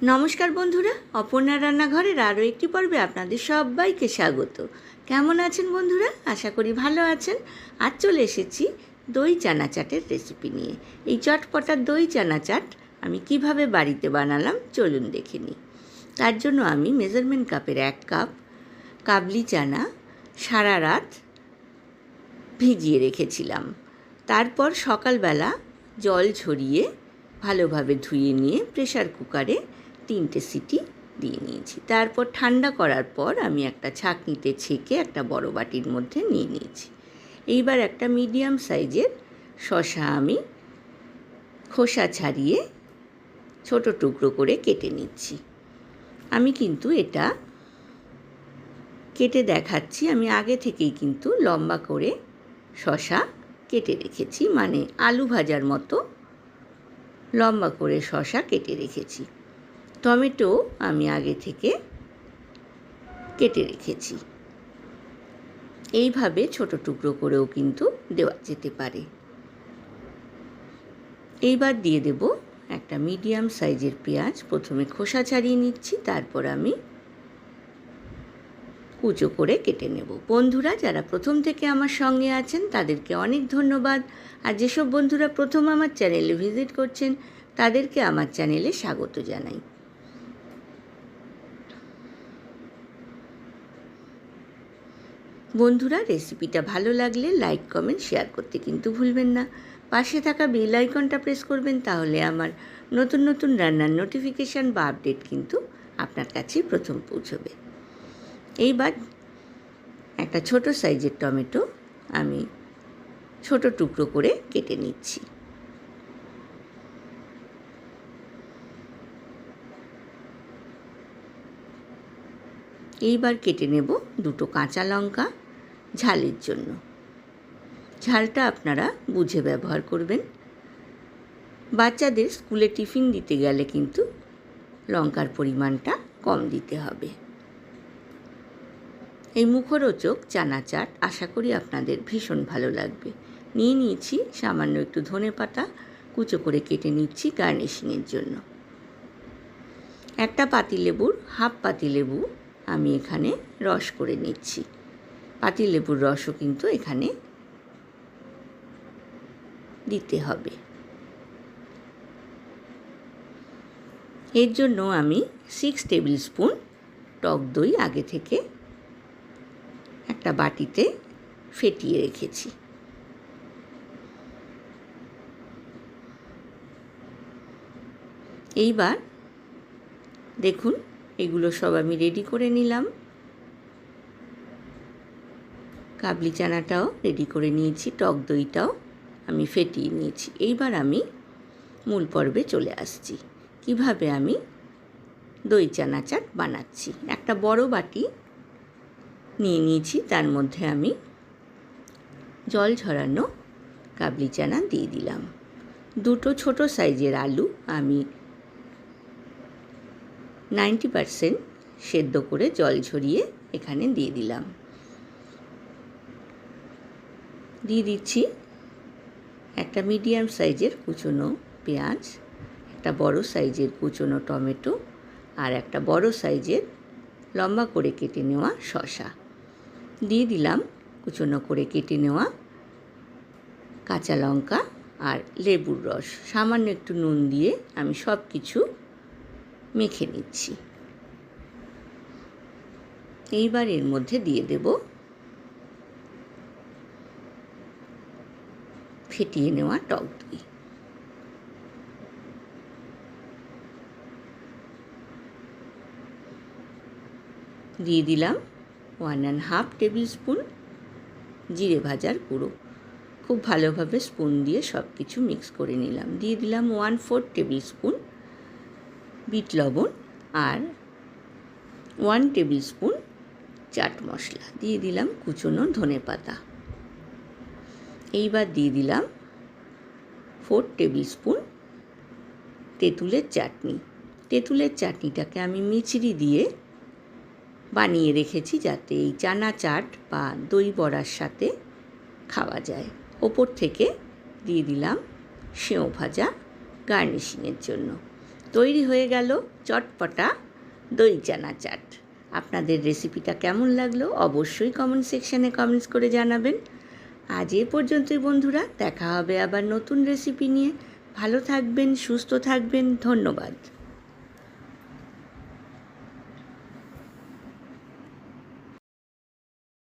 নমস্কার বন্ধুরা, অপর্ণা রান্নাঘরের আরও একটি পর্বে আপনাদের সবাইকে স্বাগত। কেমন আছেন বন্ধুরা? আশা করি ভালো আছেন। আজ চলে এসেছি দই চানা চাটের রেসিপি নিয়ে। এই চটপটার দই চানা চাট আমি কিভাবে বাড়িতে বানালাম চলুন দেখে নিই। তার জন্য আমি মেজারমেন্ট কাপের 1 কাপ কাবলি চানা সারা রাত ভিজিয়ে রেখেছিলাম। তারপর সকালবেলা জল ঝরিয়ে ভালোভাবে ধুয়ে নিয়ে প্রেসার কুকারে 3টে সিটি দিয়ে নিয়েছি। তারপর ঠান্ডা করার পর আমি একটা ছাঁকনিতে ছেঁকে একটা বড় বাটির মধ্যে নিয়ে নিয়েছি। এইবার একটা মিডিয়াম সাইজের শসা আমি খোসা ছাড়িয়ে ছোট টুকরো করে কেটে নিচ্ছি। আমি কিন্তু এটা কেটে দেখাচ্ছি, আমি আগে থেকেই কিন্তু লম্বা করে শসা কেটে রেখেছি, মানে আলু ভাজার মতো লম্বা করে শসা কেটে রেখেছি। টমেটো আমি আগে থেকে কেটে রেখেছি। এইভাবে ছোট টুকরো করেও কিন্তু দেওয়া যেতে পারে। এইবার দিয়ে দেব একটা মিডিয়াম সাইজের পেঁয়াজ। প্রথমে খোসা ছাড়িয়ে নিচ্ছি, তারপর আমি কুচো করে কেটে নেব। বন্ধুরা যারা প্রথম থেকে আমার সঙ্গে আছেন তাদেরকে অনেক ধন্যবাদ। আর যেসব বন্ধুরা প্রথম আমার চ্যানেলে ভিজিট করছেন তাদেরকে আমার চ্যানেলে স্বাগত জানাই। বন্ধুরা রেসিপিটা ভালো লাগলে লাইক, কমেন্ট, শেয়ার করতে কিন্তু ভুলবেন না। পাশে থাকা বেল আইকনটা প্রেস করবেন, তাহলে আমার নতুন নতুন রান্নার নোটিফিকেশান বা আপডেট কিন্তু আপনার কাছেই প্রথম পৌঁছবে। এইবার একটা ছোট সাইজের টমেটো আমি ছোট টুকরো করে কেটে নিচ্ছি। এইবার কেটে নেব 2টো কাঁচা লঙ্কা ঝালের জন্য। ঝালটা আপনারা বুঝে ব্যবহার করবেন। বাচ্চাদের স্কুলে টিফিন দিতে গেলে কিন্তু লঙ্কার পরিমাণটা কম দিতে হবে। এই মুখরোচক চানা চাট আশা করি আপনাদের ভীষণ ভালো লাগবে। নিয়ে নিয়েছি সামান্য একটু ধনেপাতা, কুচো করে কেটে নিচ্ছি গার্নিশিংয়ের জন্য। একটা পাতিলেবুর হাফ পাতিলেবু আমি এখানে রস করে নিচ্ছি। পাতিলেবুর রসও কিন্তু এখানে দিতে হবে। এর জন্য আমি 6 টেবিল স্পুন টক দই আগে থেকে একটা বাটিতে ফেটিয়ে রেখেছি। এইবার দেখুন এগুলো সব আমি রেডি করে নিলাম। কাবলি চানাটাও রেডি করে নিয়েছি, টক দইটাও আমি ফেটিয়ে নিয়েছি। এইবার আমি মূল পর্বে চলে আসছি, কিভাবে আমি দই চানা চাট বানাচ্ছি। একটা বড় বাটি নিয়ে নিয়েছি, তার মধ্যে আমি জল ঝরানো কাবলি চানা দিয়ে দিলাম। 2টো ছোট সাইজের আলু আমি 90% সেদ্ধ করে জল ঝরিয়ে এখানে দিয়ে দিলাম। দিয়ে দিচ্ছি একটা মিডিয়াম সাইজের কুচনো পেঁয়াজ, একটা বড় সাইজের কুচনো টমেটো, আর একটা বড় সাইজের লম্বা করে কেটে নেওয়া শসা। দিয়ে দিলাম কুচনো করে কেটে নেওয়া কাঁচা লঙ্কা আর লেবুর রস। সামান্য একটু নুন দিয়ে আমি সব কিছু মেখে নিচ্ছি। এইবার এর মধ্যে দিয়ে দেব ফেটিয়ে নেওয়া টক দই। দিয়ে দিলাম 1.5 টেবিল স্পুন জিরে ভাজার গুঁড়ো। খুব ভালোভাবে স্পুন দিয়ে সব কিছু মিক্স করে নিলাম। দিয়ে দিলাম 1/4 টেবিল স্পুন বিট লবণ আর 1 টেবিল স্পুন চাট মশলা। দিয়ে দিলাম কুচনো ধনেপাতা। এইবার দিয়ে দিলাম 4 টেবিল স্পুন তেঁতুলের চাটনি। তেঁতুলের চাটনিটাকে আমি মিচড়ি দিয়ে বানিয়ে রেখেছি, যাতে এই চানা চাট বা দই বড়ার সাথে খাওয়া যায়। ওপর থেকে দিয়ে দিলাম সেও ভাজা গার্নিশিংয়ের জন্য। তৈরি হয়ে গেল চটপটা দই চানা চাট। আপনাদের রেসিপিটা কেমন লাগলো অবশ্যই কমেন্ট সেকশানে কমেন্টস করে জানাবেন। আজ এ পর্যন্তই বন্ধুরা, দেখা হবে আবার নতুন রেসিপি নিয়ে। ভালো থাকবেন, সুস্থ থাকবেন, ধন্যবাদ।